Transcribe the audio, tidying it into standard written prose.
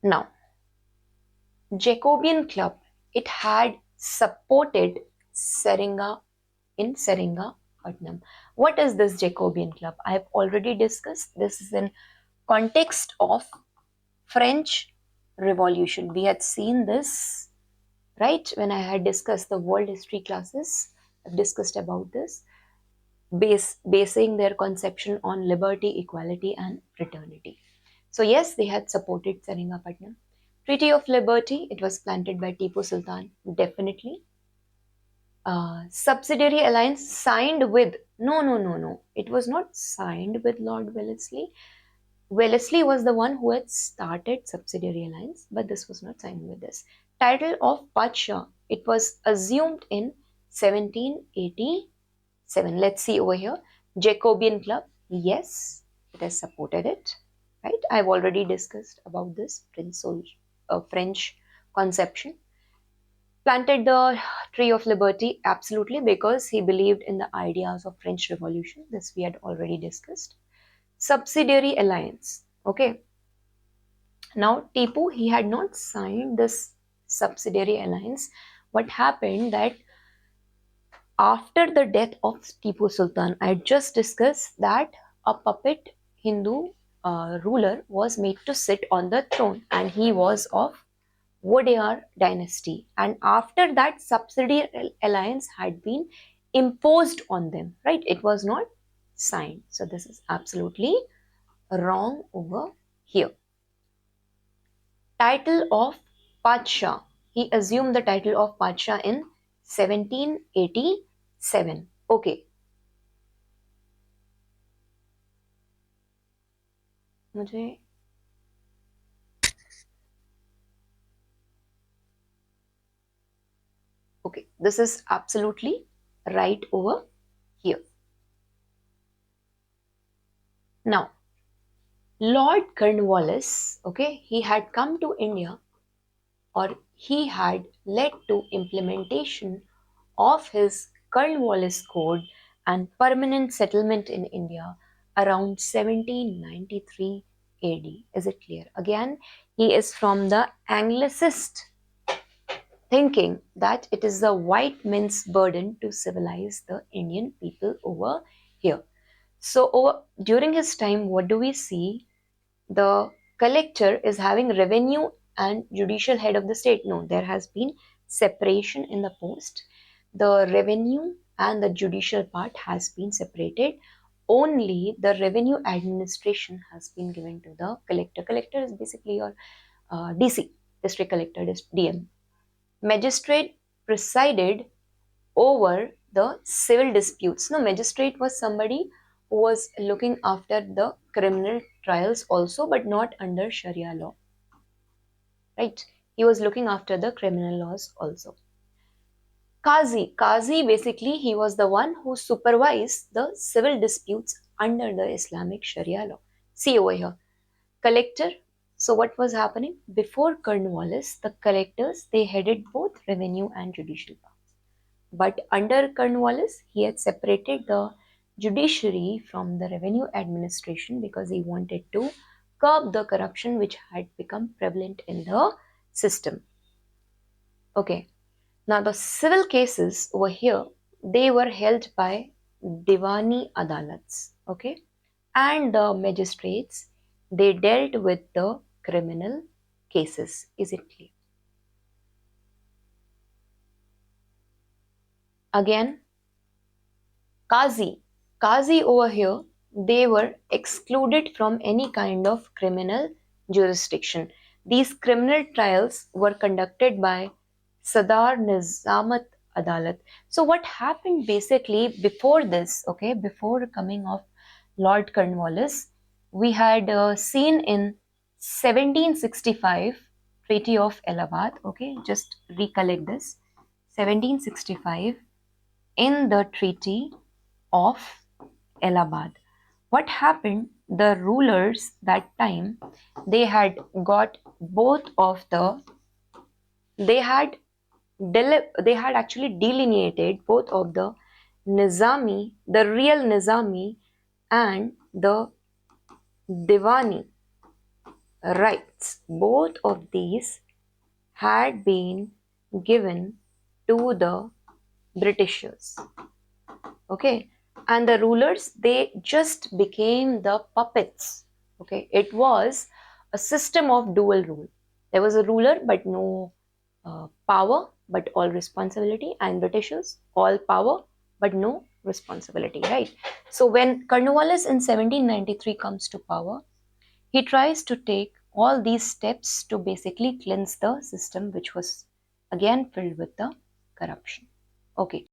Now, Jacobin Club, it had supported Seringapatam. What is this Jacobin Club? I have already discussed. This is in context of French Revolution. We had seen this, right? When I had discussed the world history classes, I've discussed about this, basing their conception on liberty, equality, and fraternity. So yes, they had supported Seringapatam. Treaty of Liberty, it was planted by Tipu Sultan, definitely. Subsidiary Alliance signed with, no. It was not signed with Lord Wellesley. Wellesley was the one who had started Subsidiary Alliance, but this was not signed with this. Title of Padshah, it was assumed in 1787. Let's see over here. Jacobin Club, yes, it has supported it. Right? I've already discussed about this French conception. Planted the Tree of Liberty, absolutely, because he believed in the ideas of French Revolution. This we had already discussed. Subsidiary Alliance. Okay. Now Tipu, he had not signed this Subsidiary Alliance. What happened that after the death of Tipu Sultan, I just discussed that a puppet Hindu ruler was made to sit on the throne, and he was of Wadiyar dynasty. And after that, Subsidiary Alliance had been imposed on them, right? It was not signed. So this is absolutely wrong over here. Title of Padshah. He assumed the title of Padshah in 1787. Okay. मुझे okay, this is absolutely right over here. Now, Lord Cornwallis, okay, he had come to India, or he had led to implementation of his Cornwallis Code and permanent settlement in India around 1793 AD. Is it clear? Again, he is from the Anglicist thinking that it is the white man's burden to civilize the Indian people over here. So during his time, what do we see? The collector is having revenue and judicial head of the state. No, there has been separation in the post. The revenue and the judicial part has been separated. Only the revenue administration has been given to the collector. Collector is basically your DC, district collector, DM. Magistrate presided over the civil disputes. No, magistrate was somebody who was looking after the criminal trials also, but not under Sharia law. Right? He was looking after the criminal laws also. Qazi basically, he was the one who supervised the civil disputes under the Islamic Sharia law. See over here. Collector. So what was happening? Before Cornwallis, the collectors, they headed both revenue and judicial powers. But under Cornwallis, he had separated the judiciary from the revenue administration because he wanted to curb the corruption which had become prevalent in the system. Okay. Now the civil cases over here, they were held by Diwani Adalats. Okay. And the magistrates, they dealt with the criminal cases. Is it clear? Again, Qazi over here, they were excluded from any kind of criminal jurisdiction. These criminal trials were conducted by Sadar, Nizamat, Adalat. So what happened basically before this, okay, before coming of Lord Cornwallis, we had seen in 1765 Treaty of Allahabad, okay, just recollect this, 1765 in the Treaty of Allahabad. What happened? The rulers that time, they had got both of the, they had actually delineated both of the Nizami, the real Nizami and the Diwani, rights. Both of these had been given to the Britishers. Okay, and the rulers, they just became the puppets. Okay, it was a system of dual rule. There was a ruler but no power but all responsibility, and Britishers all power but no responsibility, right? So when Cornwallis in 1793 comes to power, he tries to take all these steps to basically cleanse the system, which was again filled with the corruption. Okay.